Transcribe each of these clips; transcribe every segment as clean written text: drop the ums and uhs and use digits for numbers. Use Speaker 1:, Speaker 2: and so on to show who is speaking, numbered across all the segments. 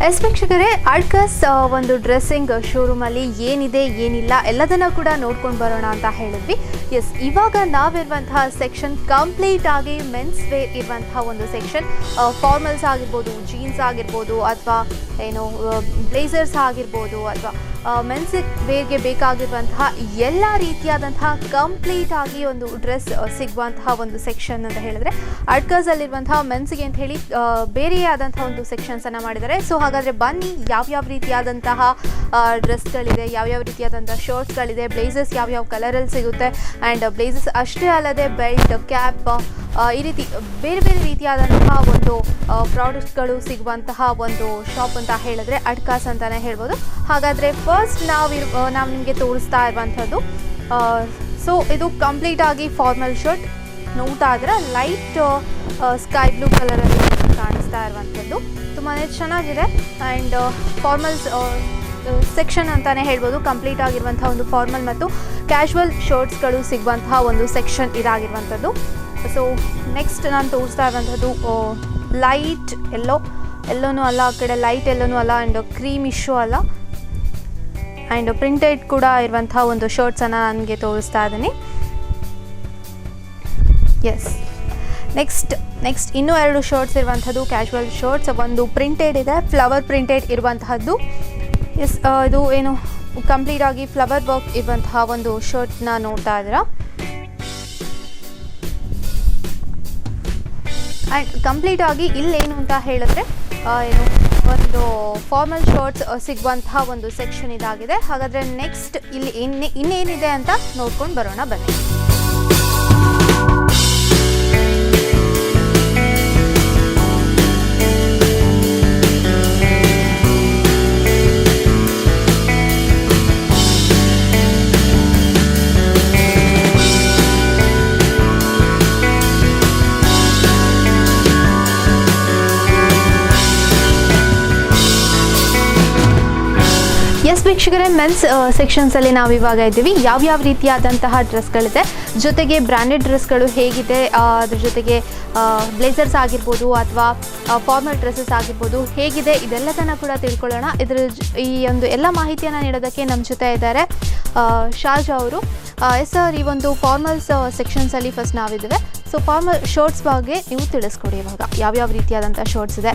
Speaker 1: S ವೀಕ್ಷಕರೇ, ಅಡ್ಕಸ್ ಒಂದು dressing ಶೋರೂಮಲ್ಲಿ ಏನಿದೆ ಏನಿಲ್ಲ ಎಲ್ಲದನ್ನ ಕೂಡ ನೋಡ್ಕೊಂಡು ಬರೋಣ ಅಂತ ಹೇಳಿದ್ವಿ. ಎಸ್, ಇವಾಗ ನಾವಿರುವಂತಹ ಸೆಕ್ಷನ್ ಕಂಪ್ಲೀಟ್ ಆಗಿ ಮೆನ್ಸ್ ವೇರ್ ಇರುವಂತಹ ಒಂದು ಸೆಕ್ಷನ್. ಫಾರ್ಮಲ್ಸ್ ಆಗಿರ್ಬೋದು, ಜೀನ್ಸ್ ಆಗಿರ್ಬೋದು, ಅಥವಾ ಏನು ಬ್ಲೇಸರ್ಸ್ ಆಗಿರ್ಬೋದು, ಅಥವಾ ಮೆನ್ಸ್ ವೇರ್ಗೆ ಬೇಕಾಗಿರುವಂತಹ ಎಲ್ಲ ರೀತಿಯಾದಂತಹ ಕಂಪ್ಲೀಟ್ ಆಗಿ ಒಂದು ಡ್ರೆಸ್ ಸಿಗುವಂತಹ ಒಂದು ಸೆಕ್ಷನ್ ಅಂತ ಹೇಳಿದ್ರೆ ಅಡ್ಕಸಲ್ಲಿರುವಂತಹ ಮೆನ್ಸ್ಗೆ ಅಂತ ಹೇಳಿ ಬೇರೆಯಾದಂತಹ ಒಂದು ಸೆಕ್ಷನ್ಸನ್ನು ಮಾಡಿದ್ದಾರೆ. ಸೊ ಹಾಗಾದರೆ ಬನ್ನಿ, ಯಾವ್ಯಾವ ರೀತಿಯಾದಂತಹ ಡ್ರೆಸ್ಗಳಿದೆ, ಯಾವ್ಯಾವ ರೀತಿಯಾದಂತಹ ಶರ್ಟ್ಸ್ಗಳಿದೆ, ಬ್ಲೇಸರ್ಸ್ ಯಾವ್ಯಾವ ಕಲರಲ್ಲಿ ಸಿಗುತ್ತೆ, ಆ್ಯಂಡ್ ಬ್ಲೇಸರ್ಸ್ ಅಷ್ಟೇ ಅಲ್ಲದೆ ಬೆಲ್ಟ್, ಕ್ಯಾಪ್, ಈ ರೀತಿ ಬೇರೆ ಬೇರೆ ರೀತಿಯಾದಂತಹ ಒಂದು ಪ್ರಾಡಕ್ಟ್ಸ್ಗಳು ಸಿಗುವಂತಹ ಒಂದು ಶಾಪ್ ಅಂತ ಹೇಳಿದ್ರೆ ಅಡ್ಕಾಸ್ ಅಂತಲೇ ಹೇಳ್ಬೋದು. ಹಾಗಾದರೆ ಫಸ್ಟ್ ನಾವು ನಿಮಗೆ ತೋರಿಸ್ತಾ ಇರುವಂಥದ್ದು, ಸೊ ಇದು ಕಂಪ್ಲೀಟಾಗಿ ಫಾರ್ಮಲ್ ಶರ್ಟ್. ನೋಡ್ತಾ ಇದ್ರೆ ಲೈಟ್ ಸ್ಕೈ ಬ್ಲೂ ಕಲರಲ್ಲಿ ಕಾಣಿಸ್ತಾ ಇರುವಂಥದ್ದು ತುಂಬಾ ಚೆನ್ನಾಗಿದೆ. ಆ್ಯಂಡ್ ಫಾರ್ಮಲ್ಸ್ ಸೆಕ್ಷನ್ ಅಂತಲೇ ಹೇಳ್ಬೋದು. ಕಂಪ್ಲೀಟ್ ಆಗಿರುವಂಥ ಒಂದು ಫಾರ್ಮಲ್ ಮತ್ತು ಕ್ಯಾಶುವಲ್ ಶರ್ಟ್ಸ್ಗಳು ಸಿಗುವಂತಹ ಒಂದು ಸೆಕ್ಷನ್ ಇದಾಗಿರುವಂಥದ್ದು. ಸೊ ನೆಕ್ಸ್ಟ್ ನಾನು ತೋರಿಸ್ತಾ ಇರುವಂಥದ್ದು ಲೈಟ್ ಎಲ್ಲೋನೂ ಅಲ್ಲ, ಆ ಕಡೆ ಲೈಟ್ ಎಲ್ಲೋನೂ ಅಲ್ಲ, ಆ್ಯಂಡ್ ಕ್ರೀಮ್ ಇಶ್ಯೂ ಅಲ್ಲ, ಆ್ಯಂಡ್ ಪ್ರಿಂಟೆಡ್ ಕೂಡ ಇರುವಂಥ ಒಂದು ಶರ್ಟ್ಸನ್ನು ನನಗೆ ತೋರಿಸ್ತಾ ಇದ್ದೀನಿ. ಎಸ್, ನೆಕ್ಸ್ಟ್ ಇನ್ನೂ 2 ಶರ್ಟ್ಸ್ ಇರುವಂಥದ್ದು ಕ್ಯಾಶುವಲ್ ಶರ್ಟ್ಸ್. ಒಂದು ಪ್ರಿಂಟೆಡ್ ಇದೆ, ಫ್ಲವರ್ ಪ್ರಿಂಟೆಡ್ ಇರುವಂತಹದ್ದು. ಎಸ್, ಇದು ಏನು ಕಂಪ್ಲೀಟಾಗಿ ಫ್ಲವರ್ ವರ್ಕ್ ಇರುವಂತಹ ಒಂದು ಶರ್ಟ್ನ ನೋಡ್ತಾ ಇದ್ದೀರಾ. ಆ್ಯಂಡ್ ಕಂಪ್ಲೀಟಾಗಿ ಇಲ್ಲೇನು ಅಂತ ಹೇಳಿದ್ರೆ ಏನು ಒಂದು ಫಾರ್ಮಲ್ ಶರ್ಟ್ಸ್ ಸಿಗುವಂತಹ ಒಂದು ಸೆಕ್ಷನ್ ಇದಾಗಿದೆ. ಹಾಗಾದರೆ ನೆಕ್ಸ್ಟ್ ಇಲ್ಲಿ ಇನ್ನೇನಿದೆ ಅಂತ ನೋಡ್ಕೊಂಡು ಬರೋಣ ಬನ್ನಿ. ಎಸ್ ವೀಕ್ಷಕರೇ, ಮೆನ್ಸ್ ಸೆಕ್ಷನ್ಸಲ್ಲಿ ನಾವು ಇವಾಗ ಇದ್ದೀವಿ. ಯಾವ್ಯಾವ ರೀತಿಯಾದಂತಹ ಡ್ರೆಸ್ಗಳಿದೆ, ಜೊತೆಗೆ ಬ್ರ್ಯಾಂಡೆಡ್ ಡ್ರೆಸ್ಗಳು ಹೇಗಿದೆ, ಅದ್ರ ಜೊತೆಗೆ ಬ್ಲೇಸರ್ಸ್ ಆಗಿರ್ಬೋದು ಅಥವಾ ಫಾರ್ಮಲ್ ಡ್ರೆಸ್ಸಸ್ ಆಗಿರ್ಬೋದು ಹೇಗಿದೆ, ಇದೆಲ್ಲದನ್ನು ಕೂಡ ತಿಳ್ಕೊಳ್ಳೋಣ. ಈ ಒಂದು ಎಲ್ಲ ಮಾಹಿತಿಯನ್ನು ನೀಡೋದಕ್ಕೆ ನಮ್ಮ ಜೊತೆ ಇದ್ದಾರೆ ಶಾರ್ಜಾ ಅವರು. ಎಸ್ ಸರ್, ಈ ಒಂದು ಫಾರ್ಮಲ್ಸ್ ಸೆಕ್ಷನ್ಸಲ್ಲಿ ಫಸ್ಟ್ ನಾವಿದ್ದೇವೆ. ಸೊ ಫಾರ್ಮಲ್ ಶರ್ಟ್ಸ್ ಬಗ್ಗೆ ನೀವು ತಿಳಿಸ್ಕೊಡಿ. ಇವಾಗ ಯಾವ್ಯಾವ ರೀತಿಯಾದಂಥ ಶರ್ಟ್ಸ್ ಇದೆ,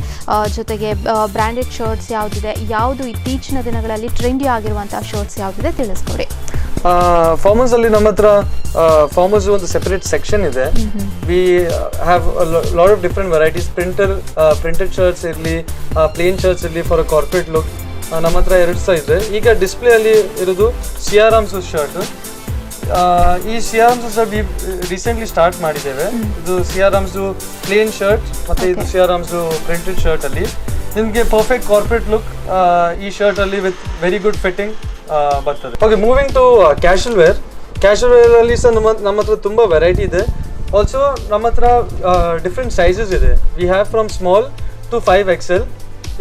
Speaker 1: ಜೊತೆಗೆ ಬ್ರ್ಯಾಂಡೆಡ್ ಶರ್ಟ್ಸ್ ಯಾವುದಿದೆ, ಯಾವುದು ಇತ್ತೀಚಿನ ದಿನಗಳಲ್ಲಿ ಟ್ರೆಂಡಿ ಆಗಿರುವಂಥ ಶರ್ಟ್ಸ್ ಯಾವುದಿದೆ ತಿಳಿಸ್ಕೊಡಿ.
Speaker 2: ಫಾರ್ಮಲ್ಸ್ ಅಲ್ಲಿ ನಮ್ಮ ಹತ್ರ ಫಾರ್ಮಲ್ಸ್ ಒಂದು ಸೆಪರೇಟ್ ಸೆಕ್ಷನ್ ಇದೆ. We have lot of different varieties. Printed shirts ಇರಲಿ, ಪ್ಲೇನ್ ಶರ್ಟ್ಸ್ ಇರಲಿ ಫಾರ್ ಅ ಕಾರ್ಪೊರೇಟ್ ಲುಕ್. ನಮ್ಮ ಹತ್ರ 2 ಸಹ ಇದೆ. ಈಗ ಡಿಸ್ಪ್ಲೇ ಅಲ್ಲಿ ಇರೋದು ಸಿಯಾರಾಮ್ಸ್ ಶರ್ಟ್. ಈ ಸಿಯಾರಾಮ್ಸ್ ಶರ್ಟ್ ರೀಸೆಂಟ್ಲಿ ಸ್ಟಾರ್ಟ್ ಮಾಡಿದ್ದೇವೆ. ಇದು ಸಿಯಾರಾಮ್ಸ್ ಪ್ಲೇನ್ ಶರ್ಟ್ ಮತ್ತೆ ಇದು ಸಿಯಾರಾಮ್ಸ್ ಪ್ರಿಂಟೆಡ್ ಶರ್ಟ್ ಅಲ್ಲಿ ನಿಮಗೆ ಪರ್ಫೆಕ್ಟ್ ಕಾರ್ಪೊರೇಟ್ ಲುಕ್ ಈ ಶರ್ಟ್ ಅಲ್ಲಿ ವಿತ್ ವೆರಿ ಗುಡ್ ಫಿಟ್ಟಿಂಗ್ ಬರ್ತದೆ. Okay, moving to casual wear. Casual wear ಅಲ್ಲಿ ಸಹ ನಮ್ಮ ಹತ್ರ ತುಂಬಾ ವೆರೈಟಿ ಇದೆ. ಆಲ್ಸೋ ನಮ್ಮ ಹತ್ರ ಡಿಫ್ರೆಂಟ್ ಸೈಜಸ್ ಇದೆ. We have from small to 5XL.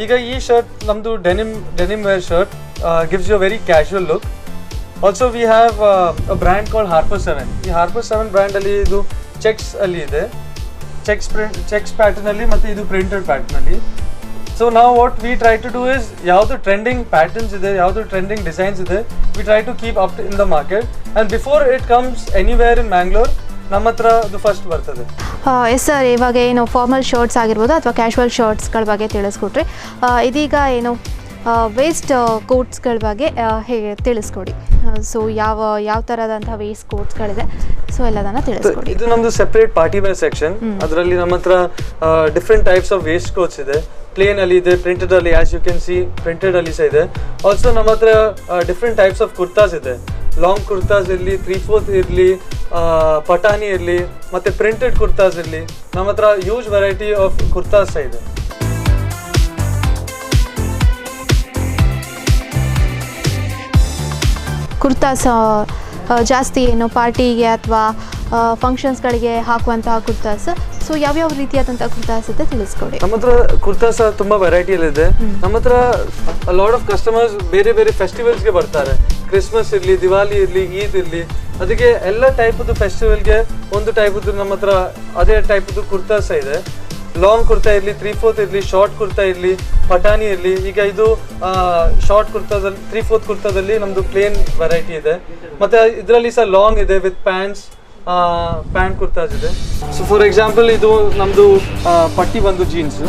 Speaker 2: ಈಗ ಈ ಶರ್ಟ್ ನಮ್ದು denim wear shirt gives you a very casual look. Also we have a brand called Harper 7. ಈ Harper 7 ಬ್ರ್ಯಾಂಡ್ ಅಲ್ಲಿ ಇದು ಚೆಕ್ಸ್ ಅಲ್ಲಿ ಇದೆ, ಚೆಕ್ಸ್ ಪ್ಯಾಟರ್ನ್ ಅಲ್ಲಿ ಮತ್ತೆ ಇದು ಪ್ರಿಂಟೆಡ್ ಪ್ಯಾಟರ್ನ್ ಅಲ್ಲಿ. ಸೊ ನಾವು what we try to do is, ಯಾವುದು ಟ್ರೆಂಡಿಂಗ್ ಪ್ಯಾಟರ್ನ್ಸ್ ಇದೆ, ಯಾವುದು ಟ್ರೆಂಡಿಂಗ್ ಡಿಸೈನ್ಸ್ ಇದೆ, we try to keep up in the market and before it comes anywhere in Mangalore ನಮ್ಮ ಹತ್ರ ಅದು ಫಸ್ಟ್ ಬರ್ತದೆ.
Speaker 1: ಎಸ್ ಸರ್, ಇವಾಗ ಏನು ಫಾರ್ಮಲ್ ಶರ್ಟ್ಸ್ ಆಗಿರ್ಬೋದು ಅಥವಾ ಕ್ಯಾಶುವಲ್ ಶರ್ಟ್ಸ್ಗಳ ಬಗ್ಗೆ ತಿಳಿಸ್ಕೊಟ್ರಿ. ಇದೀಗ ಏನು ವೇಸ್ಟ್ ಕೋಟ್ಸ್ಗಳ ಬಗ್ಗೆ ಹೇಗೆ ತಿಳಿಸ್ಕೊಡಿ. ಸೊ ಯಾವ ಥರದಂತಹ ವೇಸ್ಟ್ ಕೋಟ್ಸ್ಗಳಿದೆ, ಸೊ ಎಲ್ಲದನ್ನ ತಿಳಿಸ್ಕೊಡಿ.
Speaker 2: ಇದು ನಮ್ಮದು ಸೆಪರೇಟ್ ಪಾರ್ಟಿ ವೇರ್ ಸೆಕ್ಷನ್. ಅದರಲ್ಲಿ ನಮ್ಮ ಹತ್ರ different types of waistcoats ಇದೆ. ಪ್ಲೇನ್ ಅಲ್ಲಿ ಇದೆ, ಪ್ರಿಂಟೆಡ್ ಅಲ್ಲಿ, as you can see printed ಅಲ್ಲಿ ಸಹ ಇದೆ. ಆಲ್ಸೋ ನಮ್ಮ ಹತ್ರ ಡಿಫ್ರೆಂಟ್ ಟೈಪ್ಸ್ ಆಫ್ ಕುರ್ತಾಸ್ ಇದೆ. ಲಾಂಗ್ ಕುರ್ತಾಸ್ ಇರಲಿ, 3/4 ಇರಲಿ, ಪಟಾನಿ ಇರಲಿ, ಮತ್ತೆ ಪ್ರಿಂಟೆಡ್ ಕುರ್ತಾಸ್ ಇರಲಿ, ನಮ್ಮ ಹತ್ರ ಹ್ಯೂಜ್ ವೆರೈಟಿ ಆಫ್ ಕುರ್ತಾಸ್ ಸಹ ಇದೆ.
Speaker 1: ಕುರ್ತಾಸ್ ಜಾಸ್ತಿ ಏನು ಪಾರ್ಟಿಗೆ ಅಥವಾ ಫಂಕ್ಷನ್ಸ್ಗಳಿಗೆ ಹಾಕುವಂತಹ ಕುರ್ತಾಸ್. ಸೊ ಯಾವ್ಯಾವ ರೀತಿಯಾದಂಥ ಕುರ್ತಾಸ್ ಇದೆ ತಿಳಿಸ್ಕೊಡಿ.
Speaker 2: ನಮ್ಮ ಹತ್ರ ಕುರ್ತಾಸ್ ತುಂಬ ವೆರೈಟಿಯಲ್ಲಿದೆ. ನಮ್ಮ ಹತ್ರ ಲಾಟ್ ಆಫ್ ಕಸ್ಟಮರ್ಸ್ ಬೇರೆ ಬೇರೆ ಫೆಸ್ಟಿವಲ್ಸ್ಗೆ ಬರ್ತಾರೆ. ಕ್ರಿಸ್ಮಸ್ ಇರಲಿ, ದಿವಾಲಿ ಇರಲಿ, ಈದ್ ಇರಲಿ, ಅದಕ್ಕೆ ಎಲ್ಲ ಟೈಪದ್ದು ಫೆಸ್ಟಿವಲ್ಗೆ ಒಂದು ಟೈಪದ್ದು ನಮ್ಮ ಹತ್ರ ಅದೇ ಟೈಪದ್ದು ಕುರ್ತಾಸ್ ಇದೆ. ಲಾಂಗ್ ಕುರ್ತಾ ಇರಲಿ, 3/4 ಇರಲಿ, ಶಾರ್ಟ್ ಕುರ್ತಾ ಇರಲಿ, ಪಟಾನಿ ಇರಲಿ. ಈಗ ಇದು ಶಾರ್ಟ್ ಕುರ್ತಾದಲ್ಲಿ 3/4 ಕುರ್ತಾದಲ್ಲಿ ನಮ್ದು ಪ್ಲೇನ್ ವೆರೈಟಿ ಇದೆ. ಮತ್ತೆ ಇದರಲ್ಲಿ ಸಹ ಲಾಂಗ್ ಇದೆ ವಿತ್ ಪ್ಯಾಂಟ್ ಕುರ್ತಾಸ್ ಇದೆ. ಸೊ ಫಾರ್ ಎಕ್ಸಾಂಪಲ್ ಇದು ನಮ್ದು ಪಟ್ಟಿ ಬಂದು ಜೀನ್ಸ್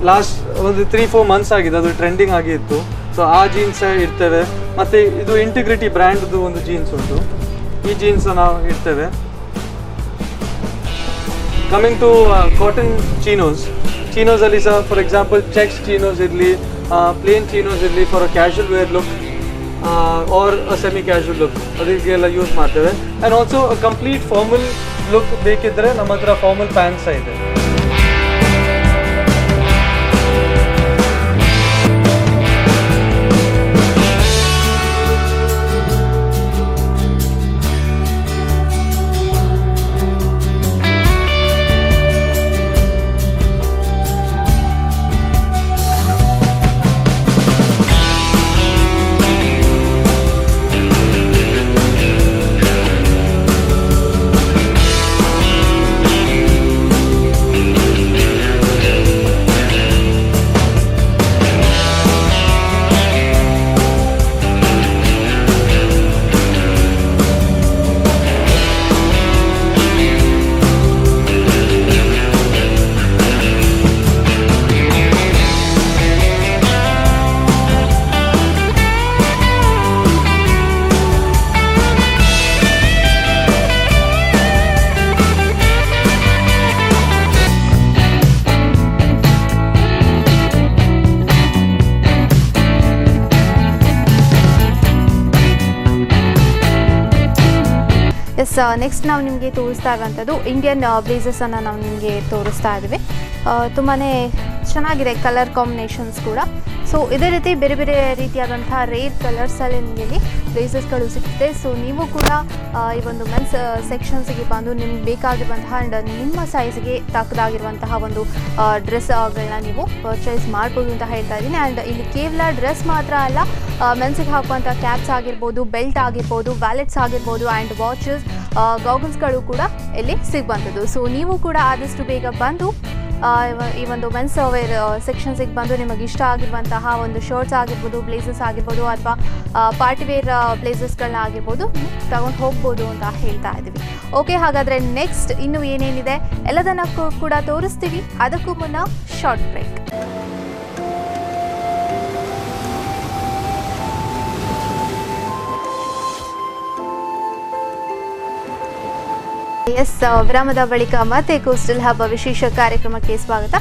Speaker 2: ಲಾಸ್ಟ್ ಒಂದು 3-4 ಮಂತ್ಸ್ ಆಗಿದೆ, ಅದು ಟ್ರೆಂಡಿಂಗ್ ಆಗಿ ಇತ್ತು. ಸೊ ಆ ಜೀನ್ಸ್ ಇರ್ತೇವೆ. ಮತ್ತೆ ಇದು ಇಂಟಿಗ್ರಿಟಿ ಬ್ರ್ಯಾಂಡ್ದು ಒಂದು ಜೀನ್ಸ್ ಉಂಟು, ಈ ಜೀನ್ಸ್ ನಾವು ಇರ್ತೇವೆ. ಕಮಿಂಗ್ ಟು ಕಾಟನ್ ಚೀನೋಸ್ ಅಲ್ಲಿ ಸಹ ಫಾರ್ ಎಕ್ಸಾಂಪಲ್ ಚೆಕ್ಸ್ ಚೀನೋಸ್ ಇರಲಿ, ಪ್ಲೇನ್ ಚೀನೋಸ್ ಇರಲಿ for a casual wear look or a semi casual look, ಅದಕ್ಕೆಲ್ಲ ಯೂಸ್ ಮಾಡ್ತೇವೆ. And also complete formal look ಬೇಕಿದ್ರೆ ನಮ್ಮ ಹತ್ರ ಫಾರ್ಮಲ್ ಪ್ಯಾಂಟ್ಸ್ ಇದೆ.
Speaker 1: ನೆಕ್ಸ್ಟ್ ನಾವು ನಿಮಗೆ ತೋರಿಸ್ತಾ ಇರುವಂಥದ್ದು ಇಂಡಿಯನ್ ಬ್ಲೇಸಸನ್ನು ನಾವು ನಿಮಗೆ ತೋರಿಸ್ತಾ ಇದ್ದೀವಿ. ತುಂಬಾ ಚೆನ್ನಾಗಿದೆ ಕಲರ್ ಕಾಂಬಿನೇಷನ್ಸ್ ಕೂಡ. ಸೊ ಇದೇ ರೀತಿ ಬೇರೆ ಬೇರೆ ರೀತಿಯಾದಂಥ ರೇರ್ ಕಲರ್ಸಲ್ಲಿ ನಿಮಗೆ ಬ್ಲೇಸಸ್ಗಳು ಸಿಗುತ್ತೆ. ಸೊ ನೀವು ಕೂಡ ಈ ಒಂದು ಮೆನ್ಸ್ ಸೆಕ್ಷನ್ಸಿಗೆ ಬಂದು ನಿಮ್ಗೆ ಬೇಕಾಗಿರುವಂತಹ ಆ್ಯಂಡ್ ನಿಮ್ಮ ಸೈಜ್ಗೆ ತಕ್ಕದಾಗಿರುವಂತಹ ಒಂದು ಡ್ರೆಸ್ಗಳನ್ನ ನೀವು ಪರ್ಚೇಸ್ ಮಾಡ್ಬೋದು ಅಂತ ಹೇಳ್ತಾ ಇದ್ದೀನಿ. ಆ್ಯಂಡ್ ಇಲ್ಲಿ ಕೇವಲ ಡ್ರೆಸ್ ಮಾತ್ರ ಅಲ್ಲ, ಮೆನ್ಸಿಗೆ ಹಾಕುವಂಥ ಕ್ಯಾಪ್ಸ್ ಆಗಿರ್ಬೋದು, ಬೆಲ್ಟ್ ಆಗಿರ್ಬೋದು, ವ್ಯಾಲೆಟ್ಸ್ ಆಗಿರ್ಬೋದು ಆ್ಯಂಡ್ ವಾಚಸ್, ಗಾಗಲ್ಸ್ಗಳು ಕೂಡ ಇಲ್ಲಿ ಸಿಗುವಂಥದ್ದು. ಸೊ ನೀವು ಕೂಡ ಆದಷ್ಟು ಬೇಗ ಬಂದು ಈ ಒಂದು ಮೆನ್ಸ್ ವೇರ್ ಸೆಕ್ಷನ್ಸಿಗೆ ಬಂದು ನಿಮಗೆ ಇಷ್ಟ ಆಗಿರುವಂತಹ ಒಂದು ಶರ್ಟ್ಸ್ ಆಗಿರ್ಬೋದು, ಬ್ಲೇಸಸ್ ಆಗಿರ್ಬೋದು ಅಥವಾ ಪಾರ್ಟಿ ವೇರ್ ಬ್ಲೇಸಸ್ಗಳನ್ನ ಆಗಿರ್ಬೋದು ತಗೊಂಡು ಹೋಗ್ಬೋದು ಅಂತ ಹೇಳ್ತಾ ಇದ್ದೀವಿ. ಓಕೆ, ಹಾಗಾದರೆ ನೆಕ್ಸ್ಟ್ ಇನ್ನು ಏನೇನಿದೆ ಎಲ್ಲದನ್ನು ಕೂಡ ತೋರಿಸ್ತೀವಿ. ಅದಕ್ಕೂ ಮುನ್ನ ಶಾರ್ಟ್ ಬ್ರೇಕ್. ಎಸ್, ವಿರಾಮದ ಬಳಿಕ ಮತ್ತೆ ಕೋಸ್ಟಲ್ ಹಬ್ ವಿಶೇಷ ಕಾರ್ಯಕ್ರಮಕ್ಕೆ ಸ್ವಾಗತ.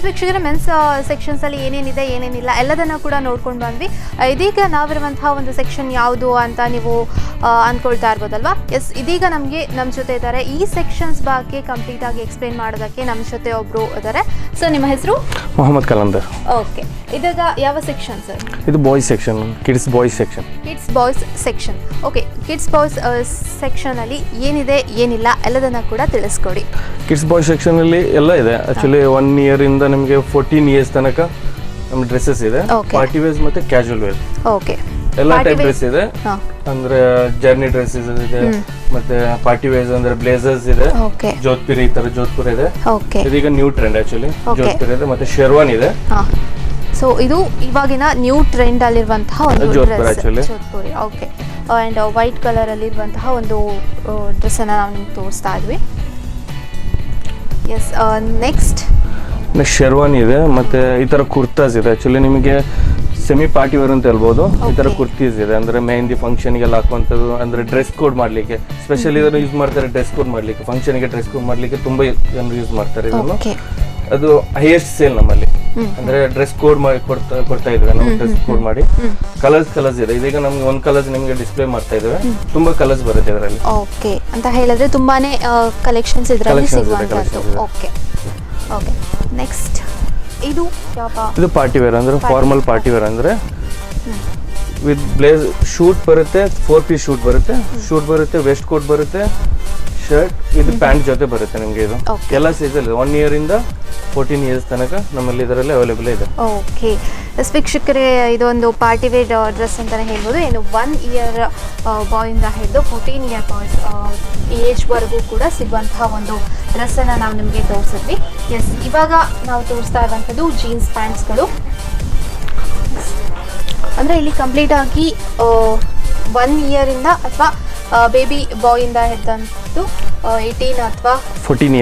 Speaker 1: ವೀಕ್ಷಕರ, ಮೆನ್ಸ್ ಸೆಕ್ಷನ್ಸಲ್ಲಿ ಏನೇನಿದೆ ಏನೇನಿಲ್ಲ ಎಲ್ಲದನ್ನು ಕೂಡ ನೋಡ್ಕೊಂಡು ಬಂದ್ವಿ. ಇದೀಗ ನಾವಿರುವಂತಹ ಒಂದು ಸೆಕ್ಷನ್ ಯಾವುದು ಅಂತ ನೀವು ಅಂದ್ಕೊಳ್ತಾ ಇರ್ಬೋದಲ್ವಾ. ಎಸ್, ಇದೀಗ ನಮ್ಮ ಜೊತೆ ಇದ್ದಾರೆ ಈ ಸೆಕ್ಷನ್ಸ್ ಬಗ್ಗೆ ಕಂಪ್ಲೀಟ್ ಆಗಿ ಎಕ್ಸ್ಪ್ಲೇನ್ ಮಾಡೋದಕ್ಕೆ ನಮ್ಮ ಜೊತೆ ಒಬ್ರು ಇದ್ದಾರೆ. ಸೊ ನಿಮ್ಮ ಹೆಸರು?
Speaker 3: ಮೊಹಮ್ಮದ್ ಕಲಂದರ್.
Speaker 1: ಓಕೆ, ಇದಾಗ ಯಾವ ಸೆಕ್ಷನ್ ಸರ್?
Speaker 3: ಇದು boys section, kids boys section.
Speaker 1: Kids boys section. Okay, kids boys ಸೆಕ್ಷನಲ್ಲಿ ಏನಿದೆ ಏನಿಲ್ಲ ಎಲ್ಲದನ್ನ ಕೂಡ ತಿಳಿಸ್ಕೊಡಿ.
Speaker 3: ಕಿಡ್ಸ್ ಬಾಯ್ಸ್ ಸೆಕ್ಷನಲ್ಲಿ ಎಲ್ಲ ಇದೆ. ಆಕ್ಚುಲಿ 1 year ಇಂದ ನಿಮಗೆ 14 years ತನಕ ನಮ್ಮ ಡ್ರೆಸ್ಸಸ್ ಇದೆ. ಪಾರ್ಟಿ ವೇರ್ಸ್ ಮತ್ತೆ ಕ್ಯಾಶುವಲ್ ವೇರ್.
Speaker 1: ಓಕೆ,
Speaker 3: ಎಲ್ಲ ಟೈಪ್ ಡ್ರೆಸ್ ಇದೆ. ಅಂದ್ರೆ ಜರ್ನಿ ಡ್ರೆಸ್ಸಸ್ ಇದೆ, ಮತ್ತೆ ಪಾರ್ಟಿ ವೇರ್ಸ್ ಅಂದ್ರೆ ಬ್ಲೇಸರ್ಸ್ ಇದೆ, ಜೋಧ್ಪುರಿ ಈ ತರ ಜೋಧ್ಪುರ್ ಇದೆ. ಇದೀಗ ನ್ಯೂ ಟ್ರೆಂಡ್ ಆಕ್ಚುಲಿ ಜೋಧ್ಪುರ್ ಇದೆ, ಮತ್ತೆ ಶೆರ್ವಾನ್ ಇದೆ.
Speaker 1: ಸೊ ಇದು ಇವಾಗಿನ ನ್ಯೂ ಟ್ರೆಂಡ್ ಅಲ್ಲಿರುವಂತಹ ಒಂದು
Speaker 3: Jodhpur actually.
Speaker 1: Jodhpuri. Okay, and white colour ಅಲ್ಲಿರುವಂತಹ ಒಂದು ಡ್ರೆಸ್ಸನ್ನು ನಾವು ನಿಮ್ಗೆ ತೋರಿಸ್ತಾ ಇದ್ವಿ. ಎಸ್, ನೆಕ್ಸ್ಟ್
Speaker 3: ಶೆರ್ವಾನ್ ಇದೆ, ಮತ್ತೆ ಈ ತರ ಕುರ್ತಾಸ್ ಇದೆ. ಆಕ್ಚುಲಿ ನಿಮಗೆ ಸೆಮಿ ಪಾರ್ಟಿ ವೇರ್ ಅಂತ ಹೇಳ್ಬೋದು. ಈ ತರ ಕುರ್ತೀಸ್ ಇದೆ, ಅಂದ್ರೆ ಮೆಹಂದಿ ಫಂಕ್ಷನ್ಗೆಲ್ಲ ಹಾಕುವಂಥದ್ದು, ಅಂದ್ರೆ ಡ್ರೆಸ್ ಕೋಡ್ ಮಾಡ್ಲಿಕ್ಕೆ ಸ್ಪೆಷಲಿ ಇದನ್ನು ಯೂಸ್ ಮಾಡ್ತಾರೆ. ಡ್ರೆಸ್ ಕೋಡ್ ಮಾಡ್ಲಿಕ್ಕೆ, ಫಂಕ್ಷನ್ಗೆ ಡ್ರೆಸ್ ಕೋಡ್ ಮಾಡ್ಲಿಕ್ಕೆ ತುಂಬಾ ಜನರು ಯೂಸ್ ಮಾಡ್ತಾರೆ ಇದನ್ನು. ಅದು ಹೈಯೆಸ್ಟ್ ಸೇಲ್ ನಮ್ಮಲ್ಲಿ. ಅಂದ್ರೆ ಡ್ರೆಸ್ ಕೋಡ್ ಮಾಡಿ ಕೊಡ್ತಾ ಇದ್ವಿ ನಾವು. ಡ್ರೆಸ್ ಕೋಡ್ ಮಾಡಿ ಕಲರ್ಸ್ ಇದೆ. ಇದೀಗ ನಮ್ಗೆ ಒಂದು ಕಲರ್ಸ್ ನಿಮಗೆ ಡಿಸ್ಪ್ಲೇ ಮಾಡ್ತಾ ಇದ್ದೇವೆ. ತುಂಬಾ ಕಲರ್ಸ್ ಬರುತ್ತೆ ಇದರಲ್ಲಿ.
Speaker 1: ಓಕೆ, ಅಂತ ಹೇಳಿದ್ರೆ ತುಂಬಾನೇ ಕಲೆಕ್ಷನ್ಸ್ ಇದರಲ್ಲಿ ಸಿಗುವಂತದ್ದು. ಓಕೆ ಓಕೆ, ನೆಕ್ಸ್ಟ್ ಇದು
Speaker 3: ಪಾರ್ಟಿ ವೇರ್ ಅಂದ್ರೆ ಫಾರ್ಮಲ್ ಪಾರ್ಟಿ ವೇರ್ ಅಂದ್ರೆ ವಿತ್ ಬ್ಲೇಸ್ ಶೂಟ್ ಬರುತ್ತೆ, 4 piece ಶೂಟ್ ಬರುತ್ತೆ, ವೆಸ್ಟ್ ಕೋಟ್ ಬರುತ್ತೆ, ಶರ್ಟ್ ಇದು ಪ್ಯಾಂಟ್ ಜೊತೆ ಬರುತ್ತೆ ನಿಮ್ಗೆ. ಇದು ಎಲ್ಲ ಸೈಜ್ ಅಲ್ಲಿ 1 year ಇಂದ 14 ಇಯರ್ಸ್ ತನಕ ನಮ್ಮಲ್ಲಿ ಇದರಲ್ಲಿ ಅವೈಲೇಬಲ್ ಇದೆ.
Speaker 1: ಓಕೆ ವೀಕ್ಷಕರೇ, ಇದೊಂದು ಪಾರ್ಟಿ ವೇರ್ ಡ್ರೆಸ್ ಅಂತಲೇ ಹೇಳ್ಬೋದು. ಏನು 1 ಇಯರ್ ಬಾಯಿಂದ ಹಿಡಿದು 14 ಇಯರ್ ಬಾಯ್ಸ್ ಏಜ್ವರೆಗೂ ಕೂಡ ಸಿಗುವಂತಹ ಒಂದು ಡ್ರೆಸ್ಸನ್ನು ನಾವು ನಿಮಗೆ ತೋರಿಸಿದ್ವಿ. ಎಸ್, ಇವಾಗ ನಾವು ತೋರಿಸ್ತಾ ಇರುವಂಥದ್ದು ಜೀನ್ಸ್ ಪ್ಯಾಂಟ್ಸ್ಗಳು. ಅಂದರೆ ಇಲ್ಲಿ ಕಂಪ್ಲೀಟಾಗಿ 1 ಇಯರಿಂದ ಅಥವಾ ಬೇಬಿ ಬಾಯಿಂದ ಹಿಡಿದಂಥದ್ದು 18 ಅಥವಾ
Speaker 3: 14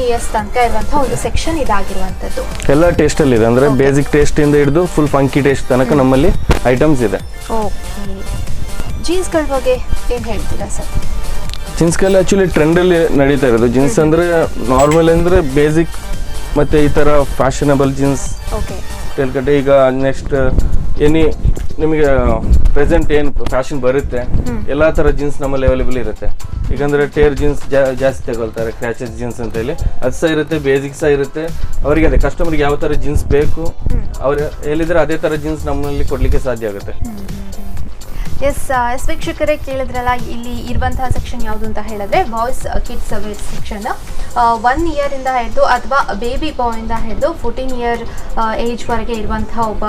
Speaker 1: ಇಯರ್ಸ್ ತನಕ ಇರುವಂತಹ ಒಂದು ಸೆಕ್ಷನ್ ಇದಾಗಿರುವಂಥದ್ದು.
Speaker 3: ಎಲ್ಲ ಟೇಸ್ಟ್ ಅಲ್ಲಿ ಇದೆ, ಅಂದ್ರೆ ಬೇಸಿಕ್ ಟೇಸ್ಟ್ ಇಂದ ಹಿಡಿದು ಫುಲ್ ಫಂಕಿ ಟೇಸ್ಟ್ ತನಕ ನಮ್ಮಲ್ಲಿ ಐಟಮ್ಸ್ ಇದೆ.
Speaker 1: ಓಕೆ, ಜೀನ್ಸ್ಗಳ ಬಗ್ಗೆ ಏನು ಹೇಳ್ತೀರಾ ಸರ್?
Speaker 3: ಜೀನ್ಸ್ಗೆಲ್ಲ ಆಕ್ಚುಲಿ ಟ್ರೆಂಡ್ ಅಲ್ಲಿ ನಡೀತಾ ಇರೋದು. ಜೀನ್ಸ್ ಅಂದ್ರೆ ನಾರ್ಮಲ್ ಅಂದ್ರೆ ಬೇಸಿಕ್, ಮತ್ತೆ ಈ ತರ ಫ್ಯಾಷನಬಲ್ ಜೀನ್ಸ್
Speaker 1: ಓಕೆ
Speaker 3: ಕೇಳ್ಕಟ್ಟೆ. ಈಗ ನೆಕ್ಸ್ಟ್ ನಿಮಗೆ ಪ್ರೆಸೆಂಟ್ ಏನು ಫ್ಯಾಷನ್ ಬರುತ್ತೆ ಎಲ್ಲಾ ತರ ಜೀನ್ಸ್ ನಮ್ಮಲ್ಲಿ ಅವೈಲೇಬಲ್ ಇರುತ್ತೆ. ಈಗಂದ್ರೆ ಟೇರ್ ಜೀನ್ಸ್ ಜಾಸ್ತಿ ತಗೊಳ್ತಾರೆ, ಕ್ರ್ಯಾಚಸ್ ಜೀನ್ಸ್ ಅಂತ ಹೇಳಿ. ಅದು ಸಹ ಇರುತ್ತೆ, ಬೇಸಿಕ್ ಸಹ ಇರುತ್ತೆ. ಅವರಿಗೆ ಅದೇ ಕಸ್ಟಮರ್ಗೆ ಯಾವ ತರ ಜೀನ್ಸ್ ಬೇಕು ಅವ್ರು ಹೇಳಿದ್ರೆ ಅದೇ ತರ ಜೀನ್ಸ್ ನಮ್ಮಲ್ಲಿ ಕೊಡ್ಲಿಕ್ಕೆ ಸಾಧ್ಯ ಆಗುತ್ತೆ.
Speaker 1: ಎಸ್ ವೀಕ್ಷಕರೇ, ಕೇಳಿದ್ರಲ್ಲ, ಇಲ್ಲಿ ಇರುವಂತಹ ಸೆಕ್ಷನ್ ಯಾವುದು ಅಂತ ಹೇಳಿದ್ರೆ ಬಾಯ್ಸ್ ಕಿಡ್ಸ್ ವೇರ್ ಸೆಕ್ಷನ್. 1 ಇಯರಿಂದ ಹಿಡಿದು ಅಥವಾ ಬೇಬಿ ಬಾಯಿಂದ ಹಿಡಿದು 14 ಇಯರ್ ಏಜ್ವರೆಗೆ ಇರುವಂತಹ ಒಬ್ಬ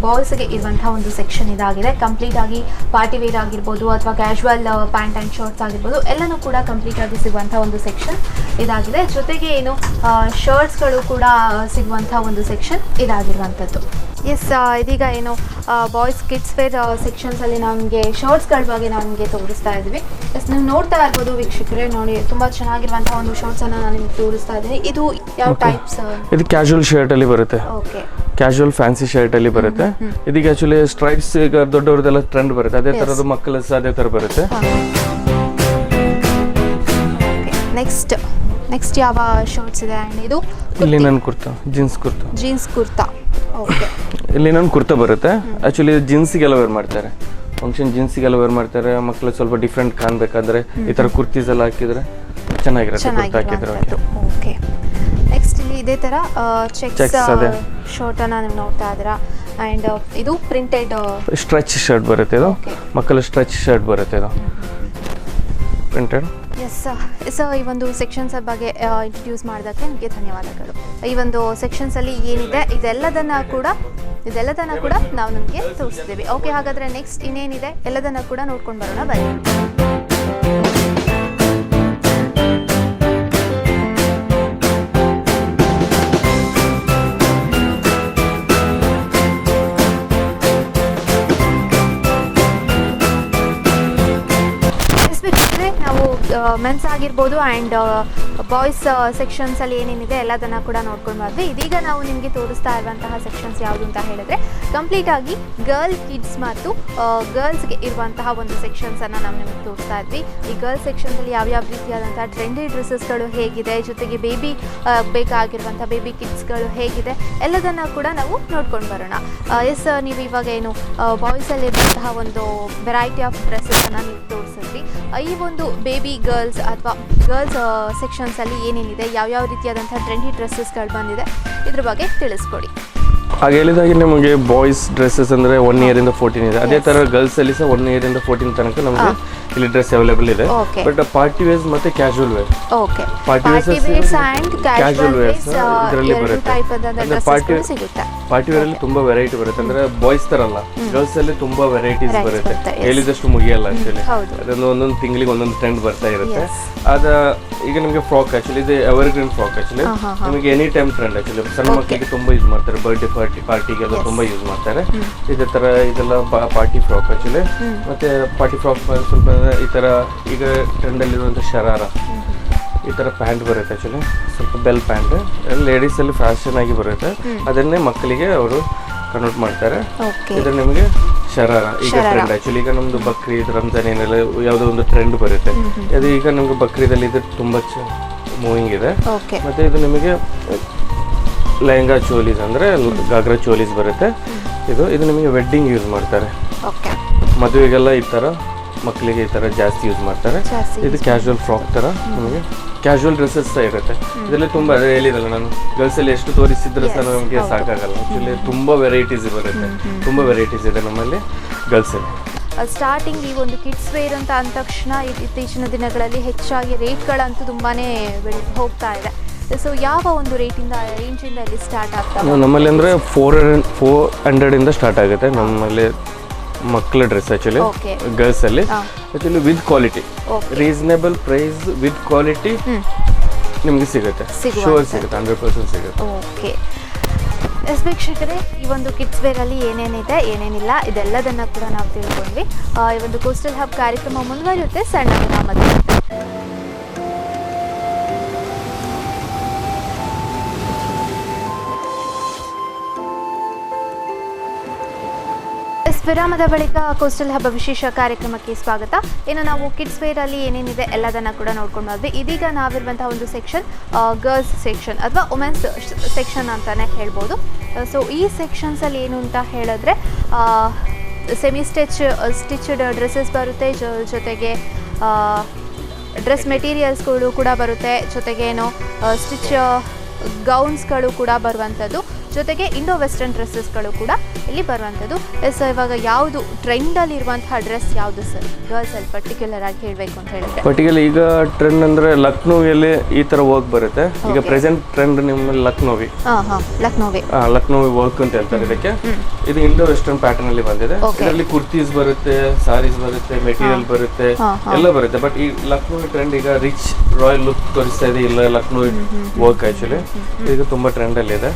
Speaker 1: ಬಾಯ್ಸ್ಗೆ ಇರುವಂತಹ ಒಂದು ಸೆಕ್ಷನ್ ಇದಾಗಿದೆ. ಕಂಪ್ಲೀಟ್ ಆಗಿ ಪಾರ್ಟಿ ವೇರ್ ಆಗಿರ್ಬೋದು ಅಥವಾ ಕ್ಯಾಶುವಲ್ ಪ್ಯಾಂಟ್ ಆ್ಯಂಡ್ ಶರ್ಟ್ಸ್ ಆಗಿರ್ಬೋದು, ಎಲ್ಲನೂ ಕೂಡ ಕಂಪ್ಲೀಟ್ ಆಗಿ ಸಿಗುವಂತಹ ಒಂದು ಸೆಕ್ಷನ್ ಇದಾಗಿದೆ. ಜೊತೆಗೆ ಏನು ಶರ್ಟ್ಸ್ಗಳು ಕೂಡ ಸಿಗುವಂತಹ ಒಂದು ಸೆಕ್ಷನ್ ಇದಾಗಿರುವಂಥದ್ದು. ಎಸ್, ಇದೀಗ ಏನು ಬಾಯ್ಸ್ ಕಿಡ್ಸ್ ವೇರ್ ಸೆಕ್ಷನ್ಸಲ್ಲಿ ನಮಗೆ ಶರ್ಟ್ಸ್ಗಳ ಬಗ್ಗೆ ನಮಗೆ ತೋರಿಸ್ತಾ ಇದ್ವಿ. ಎಸ್, ನೀವು ನೋಡ್ತಾ ಇರ್ಬೋದು ವೀಕ್ಷಕರೇ, ನೋಡಿ ತುಂಬ ಚೆನ್ನಾಗಿರುವಂತಹ ಒಂದು ಶರ್ಟ್ಸನ್ನು ನಾನು ನಿಮ್ಗೆ ತೋರಿಸ್ತಾ ಇದ್ದೀನಿ. ಇದು ಯಾವ ಟೈಪ್ಸ್?
Speaker 3: ಇದು ಕ್ಯಾಶುವಲ್ ಶರ್ಟ್ ಅಲ್ಲಿ ಬರುತ್ತೆ.
Speaker 1: ಓಕೆ,
Speaker 3: ಕ್ಯಾಶುವಲ್ ಫ್ಯಾನ್ಸಿ ಶರ್ಟ್ ಅಲ್ಲಿ ಬರುತ್ತೆ. ಇದೀಗ ಆಕ್ಚುಲಿ ಸ್ಟ್ರೈಪ್ಸ್ ಈಗ ದೊಡ್ಡವ್ರದೆಲ್ಲ ಟ್ರೆಂಡ್ ಬರುತ್ತೆ, ಅದೇ ತರದ ಮಕ್ಕಳ ಸಹ ಅದೇ ತರ ಬರುತ್ತೆ.
Speaker 1: ನೆಕ್ಸ್ಟ್ ಯಾವ ಶರ್ಟ್ಸ್ ಇದೆ? ಆ್ಯಂಡ್ ಇದು
Speaker 3: ಇಲ್ಲಿ ನನ್ನ ಕುರ್ತಾ, ಜೀನ್ಸ್ ಕುರ್ತಾ.
Speaker 1: ಓಕೆ,
Speaker 3: ಇಲ್ಲಿ ನನ್ನ ಕುರ್ತಾ ಬರುತ್ತೆ. ಆಕ್ಚುಲಿ ಜೀನ್ಸಿಗೆಲ್ಲ ವೇರ್ ಮಾಡ್ತಾರೆ, ಫಂಕ್ಷನ್ ಜೀನ್ಸಿಗೆಲ್ಲ ವೇರ್ ಮಾಡ್ತಾರೆ. ಮಕ್ಕಳು ಸ್ವಲ್ಪ ಡಿಫ್ರೆಂಟ್ ಕಾಣಬೇಕಾದ್ರೆ ಈ ತರ ಕುರ್ತೀಸ್ ಎಲ್ಲ ಹಾಕಿದ್ರೆ ಚೆನ್ನಾಗಿರುತ್ತೆ, ಕುರ್ತಾ ಹಾಕಿದ್ರೆ.
Speaker 1: ಓಕೆ, ನೆಕ್ಸ್ಟ್ ಇಲ್ಲಿ ಇದೇ ತರ ಚೆಕ್ಸ್ ಶರ್ಟ್ ಅನ್ನ ನೀವು ನೋಡ್ತಾ ಇದ್ದೀರಾ. ಆ್ಯಂಡ್ ಇದು ಪ್ರಿಂಟೆಡ್
Speaker 3: ಸ್ಟ್ರೆಚ್ ಶರ್ಟ್ ಬರುತ್ತೆ. ಇದು ಮಕ್ಕಳ ಸ್ಟ್ರೆಚ್ ಶರ್ಟ್ ಬರುತ್ತೆ, ಇದು ಪ್ರಿಂಟೆಡ್.
Speaker 1: ಎಸ್, ಈ ಒಂದು ಸೆಕ್ಷನ್ಸ್ ಬಗ್ಗೆ ಇಂಟ್ರೊಡ್ಯೂಸ್ ಮಾಡೋದಕ್ಕೆ ನಿಮಗೆ ಧನ್ಯವಾದಗಳು. ಈ ಒಂದು ಸೆಕ್ಷನ್ಸಲ್ಲಿ ಏನಿದೆ ಇದೆಲ್ಲದನ್ನು ಕೂಡ ನಾವು ನಿಮಗೆ ತೋರಿಸ್ತೀವಿ. ಓಕೆ, ಹಾಗಾದರೆ ನೆಕ್ಸ್ಟ್ ಇನ್ನೇನಿದೆ ಎಲ್ಲದನ್ನು ಕೂಡ ನೋಡ್ಕೊಂಡು ಬರೋಣ ಬನ್ನಿ. ನಾವು ಮೆನ್ಸ್ ಆಗಿರ್ಬೋದು ಆ್ಯಂಡ್ ಬಾಯ್ಸ್ ಸೆಕ್ಷನ್ಸಲ್ಲಿ ಏನೇನಿದೆ ಎಲ್ಲದನ್ನು ಕೂಡ ನೋಡ್ಕೊಂಡು ಬಂದ್ವಿ. ಇದೀಗ ನಾವು ನಿಮಗೆ ತೋರಿಸ್ತಾ ಇರುವಂತಹ ಸೆಕ್ಷನ್ಸ್ ಯಾವುದು ಅಂತ ಹೇಳಿದ್ರೆ ಕಂಪ್ಲೀಟಾಗಿ ಗರ್ಲ್ ಕಿಡ್ಸ್ ಮತ್ತು ಗರ್ಲ್ಸ್ಗೆ ಇರುವಂತಹ ಒಂದು ಸೆಕ್ಷನ್ಸನ್ನು ನಾವು ನಿಮಗೆ ತೋರಿಸ್ತಾ ಇದ್ವಿ. ಈ ಗರ್ಲ್ಸ್ ಸೆಕ್ಷನ್ಸಲ್ಲಿ ಯಾವ್ಯಾವ ರೀತಿಯಾದಂಥ ಟ್ರೆಂಡಿ ಡ್ರೆಸ್ಸಸ್ಗಳು ಹೇಗಿದೆ, ಜೊತೆಗೆ ಬೇಬಿ ಬೇಕಾಗಿರುವಂಥ ಬೇಬಿ ಕಿಡ್ಸ್ಗಳು ಹೇಗಿದೆ ಎಲ್ಲದನ್ನು ಕೂಡ ನಾವು ನೋಡ್ಕೊಂಡು ಬರೋಣ. ಎಸ್, ನೀವು ಇವಾಗ ಏನು ಬಾಯ್ಸಲ್ಲಿರುವಂತಹ ಒಂದು ವೆರೈಟಿ ಆಫ್ ಡ್ರೆಸ್ಸನ್ನು ನೀವು ತೋರಿಸಿದ್ವಿ. ಈ ಒಂದು ಬೇಬಿ ಗರ್ಲ್ಸ್ ಅಥವಾ ಗರ್ಲ್ಸ್ ಸೆಕ್ಷನ್ಸಲ್ಲಿ ಏನೇನಿದೆ, ಯಾವ್ಯಾವ ರೀತಿಯಾದಂಥ ಟ್ರೆಂಡಿ ಡ್ರೆಸ್ಸಸ್ಗಳು ಬಂದಿದೆ, ಇದ್ರ ಬಗ್ಗೆ ತಿಳಿಸ್ಕೊಡಿ.
Speaker 3: ಹಾಗೆ ಹೇಳಿದಾಗೆ ನಿಮಗೆ ಬಾಯ್ಸ್ ಡ್ರೆಸ್ಸಸ್ ಅಂದರೆ 1 ಇಯರಿಂದ 14 ಇದೆ. ಅದೇ ಥರ ಗರ್ಲ್ಸ್ ಅಲ್ಲಿ ಸಹ 1 ಇಯರಿಂದ 14 ತನಕ ನಮಗೆ ಇಲ್ಲಿ ಡ್ರೆಸ್ ಅವೈಲೇಬಲ್ ಇದೆ. ಬಟ್ ಪಾರ್ಟಿ ವೇರ್ಸ್ ಮತ್ತೆ casual wear,
Speaker 1: party wears and casual wears
Speaker 3: ಇದರಲ್ಲಿ ಬರುತ್ತೆ. ಪಾರ್ಟಿ ವೇರ್ ಅಲ್ಲಿ ತುಂಬಾ ವೆರೈಟಿ ಬರುತ್ತೆ. ಅಂದ್ರೆ ಬಾಯ್ಸ್ ತರ ಅಲ್ಲ, ಗರ್ಲ್ಸ್ ಅಲ್ಲಿ ತುಂಬಾ ವೆರೈಟೀಸ್ ಬರುತ್ತೆ, ಹೇಳಿದಷ್ಟು ಮುಗಿಯಲ್ಲ. ಆಕ್ಚುಲಿ ಅದೊಂದು ಒಂದೊಂದು ತಿಂಗಳಿಗೆ ಒಂದೊಂದು ಟ್ರೆಂಡ್ ಬರ್ತಾ ಇರುತ್ತೆ. ಅದ ಈಗ ನಿಮಗೆ ಫ್ರಾಕ್, ಆಕ್ಚುಲಿ ಇದು ಎವರ್ಗ್ರೀನ್ ಫ್ರಾಕ್. ಆಕ್ಚುಲಿ ನಿಮಗೆ ಎನಿ ಟೈಮ್ ಟ್ರೆಂಡ್. ಆಕ್ಚುಲಿ ಸಣ್ಣ ಮಕ್ಕಳಿಗೆ ತುಂಬಾ ಯೂಸ್ ಮಾಡ್ತಾರೆ, ಬರ್ಡೇ ಪಾರ್ಟಿಗೆಲ್ಲ ತುಂಬಾ ಯೂಸ್ ಮಾಡ್ತಾರೆ. ಇದೇ ತರ ಇದೆಲ್ಲ ಪಾರ್ಟಿ ಫ್ರಾಕ್. ಆಕ್ಚುಲಿ ಮತ್ತೆ ಪಾರ್ಟಿ ಫ್ರಾಕ್ ಸ್ವಲ್ಪ ಈ ತರ ಈಗ ಟ್ರೆಂಡ್ ಅಲ್ಲಿರುವಂತ ಶರಾರ, ಈ ತರ ಪ್ಯಾಂಟ್ ಬರುತ್ತೆ. ಆಕ್ಚುಲಿ ಸ್ವಲ್ಪ ಬೆಲ್ ಪ್ಯಾಂಟ್ ಲೇಡೀಸ್ ಅಲ್ಲಿ ಫ್ಯಾಷನ್ ಆಗಿ ಬರುತ್ತೆ, ಅದನ್ನೇ ಮಕ್ಕಳಿಗೆ ಅವರು ಕನ್ವರ್ಟ್ ಮಾಡ್ತಾರೆ. ಇದು ನಿಮಗೆ ಶರಾರ ಈಗ ಟ್ರೆಂಡ್. ಆಕ್ಚುಲಿ ಈಗ ನಮ್ದು ಬಕ್ರೀದ್, ರಂಜಾನ್ ಏನೆಲ್ಲ ಯಾವುದೋ ಒಂದು ಟ್ರೆಂಡ್ ಬರುತ್ತೆ, ಅದು ಈಗ ನಮ್ಗೆ ಬಕ್ರೀದಲ್ಲಿ ಇದು ತುಂಬಾ ಮೂವಿಂಗ್ ಇದೆ. ಮತ್ತೆ ಇದು ನಿಮಗೆ ಲೆಹಂಗಾ ಚೋಲೀಸ್ ಅಂದ್ರೆ ಗಾಗ್ರಾ ಚೋಲೀಸ್ ಬರುತ್ತೆ. ಇದು ನಿಮಗೆ ವೆಡ್ಡಿಂಗ್ ಯೂಸ್ ಮಾಡ್ತಾರೆ, ಮದುವೆಗೆಲ್ಲ ಈ ತರ ಮಕ್ಕಳಿಗೆ ಈ ತರ ಜಾಸ್ತಿ ಯೂಸ್ ಮಾಡ್ತಾರೆ. ಇದು ಕ್ಯಾಶುವಲ್ ಫ್ರಾಕ್ ತರ ನಿಮಗೆ ಕ್ಯಾಶುವಲ್ ಡ್ರೆಸ್ಸಸ್ ಸಹ ಇರುತ್ತೆ. ಇದರಲ್ಲಿ ತುಂಬಾ ಹೇಳಿರಲ್ಲ ನಾನು, ಗರ್ಲ್ಸ್ ಅಲ್ಲಿ ಎಷ್ಟು ತೋರಿಸಿದ್ರೆ ಸಹ ನಮಗೆ ಸಾಕಾಗಲ್ಲ. ಆಕ್ಚುಲಿ ತುಂಬಾ ವೆರೈಟೀಸ್ ಬರುತ್ತೆ, ತುಂಬಾ ವೆರೈಟೀಸ್ ಇದೆ ನಮ್ಮಲ್ಲಿ ಗರ್ಲ್ಸ್ ಅಲ್ಲಿ.
Speaker 1: ಸ್ಟಾರ್ಟಿಂಗ್ ಈ ಒಂದು ಕಿಡ್ಸ್ ವೇರ್ ಅಂತ ಅಂದ ತಕ್ಷಣ ಇತ್ತೀಚಿನ ದಿನಗಳಲ್ಲಿ ಹೆಚ್ಚಾಗಿ ರೇಟ್ಗಳಂತೂ ತುಂಬಾನೇ ಹೋಗ್ತಾ ಇದೆ. ಸೊ ಯಾವ ಒಂದು ರೇಂಜಿಂದ ಇಲ್ಲಿ ಸ್ಟಾರ್ಟ್ ಆಗ್ತದೆ?
Speaker 3: ನಮ್ಮಲ್ಲಿ ಅಂದರೆ 400 ಇಂದ ಸ್ಟಾರ್ಟ್ ಆಗುತ್ತೆ ನಮ್ಮಲ್ಲಿ ಮಕ್ಕಳ ಡ್ರೆಸ್ ಆ್ಯಕ್ಚುಲಿ
Speaker 1: Okay.
Speaker 3: ಗರ್ಲ್ಸಲ್ಲಿ actually with quality reasonable price with quality ನಿಮಗೆ ಸಿಗುತ್ತೆ, ಶೋರ್ ಸಿಗುತ್ತೆ, 100% ಸಿಗುತ್ತೆ.
Speaker 1: ಓಕೆ. ಎಸ್ ವೀಕ್ಷಕರೇ, ಈ ಒಂದು ಕಿಡ್ಸ್ ವೇರಲ್ಲಿ ಏನೇನಿದೆ ಏನೇನಿಲ್ಲ ಇದೆಲ್ಲದನ್ನು ಕೂಡ ನಾವು ತಿಳ್ಕೊಂಡ್ವಿ. ಈ ಒಂದು ಕೋಸ್ಟಲ್ ಹಬ್ ಕಾರ್ಯಕ್ರಮ ಮುಂದುವರಿಯುತ್ತೆ ಸಣ್ಣ ವಿರಾಮದ ನಂತರ. ವಿರಾಮದ ಬಳಿಕ ಕೋಸ್ಟಲ್ ಹಬ್ಬ ವಿಶೇಷ ಕಾರ್ಯಕ್ರಮಕ್ಕೆ ಸ್ವಾಗತ. ಇನ್ನು ನಾವು ಕಿಡ್ಸ್ ವೇರಲ್ಲಿ ಏನೇನಿದೆ ಎಲ್ಲದನ್ನು ಕೂಡ ನೋಡ್ಕೊಂಡು ಬಂದ್ವಿ. ಇದೀಗ ನಾವಿರುವಂತಹ ಒಂದು ಸೆಕ್ಷನ್ ಗರ್ಲ್ಸ್ ಸೆಕ್ಷನ್ ಅಥವಾ ವುಮೆನ್ಸ್ ಸೆಕ್ಷನ್ ಅಂತಲೇ ಹೇಳ್ಬೋದು. ಸೊ ಈ ಸೆಕ್ಷನ್ಸಲ್ಲಿ ಏನು ಅಂತ ಹೇಳಿದ್ರೆ ಸೆಮಿ ಸ್ಟಿಚ್ಡ್ ಡ್ರೆಸ್ಸಸ್ ಬರುತ್ತೆ, ಜೊತೆಗೆ ಡ್ರೆಸ್ ಮೆಟೀರಿಯಲ್ಸ್ಗಳು ಕೂಡ ಬರುತ್ತೆ, ಜೊತೆಗೆ ಏನು ಸ್ಟಿಚ್ ಗೌನ್ಸ್ಗಳು ಕೂಡ ಬರುವಂಥದ್ದು, ಜೊತೆಗೆ ಇಂಡೋ ವೆಸ್ಟರ್ನ್ ಡ್ರೆಸ್ಸಸ್ಗಳು ಕೂಡ ಇಲ್ಲಿ ಬರುವಂಥದ್ದು. ಸೊ ಇವಾಗ ಯಾವುದು ಟ್ರೆಂಡಲ್ಲಿರುವಂತಹ ಡ್ರೆಸ್ ಯಾವುದು ಸರ್ ಗರ್ಲ್ಸಲ್ಲಿ ಪರ್ಟಿಕ್ಯುಲರ್ ಆಗಿ ಹೇಳಬೇಕು ಅಂತ ಹೇಳಿದ್ರೆ?
Speaker 3: ಪರ್ಟಿಕ್ಯುಲರ್ ಈಗ ಟ್ರೆಂಡ್ ಅಂದರೆ ಲಕ್ನೋವಿಯಲ್ಲಿ ಈ ಥರ ವರ್ಕ್ ಬರುತ್ತೆ. ಈಗ ಪ್ರೆಸೆಂಟ್ ಟ್ರೆಂಡ್ ನಿಮ್ಮಲ್ಲಿ ಲಕ್ನೋವಿ ಲಕ್ನೋವಿ ವರ್ಕ್ ಅಂತ ಹೇಳ್ತಾರೆ ಇದಕ್ಕೆ. ಇದು ಇಂಡೋ ವೆಸ್ಟರ್ನ್ ಪ್ಯಾಟರ್ನ್ ಅಲ್ಲಿ ಬಂದಿದೆ. ಇದರಲ್ಲಿ ಕುರ್ತೀಸ್ ಬರುತ್ತೆ, ಸಾರೀಸ್ ಬರುತ್ತೆ, ಮೆಟೀರಿಯಲ್ ಬರುತ್ತೆ, ಎಲ್ಲ ಬರುತ್ತೆ. ಬಟ್ ಈ ಲಕ್ನೋವಿ ಟ್ರೆಂಡ್ ಈಗ ರಿಚ್ ರಾಯಲ್ ಲುಕ್ ತೋರಿಸ್ತಾ ಇದೆ. ಇಲ್ಲ ಲಕ್ನೋವಿ ವರ್ಕ್ ಆ್ಯಕ್ಚುಲಿ ಈಗ ತುಂಬ ಟ್ರೆಂಡಲ್ಲಿ ಇದೆ.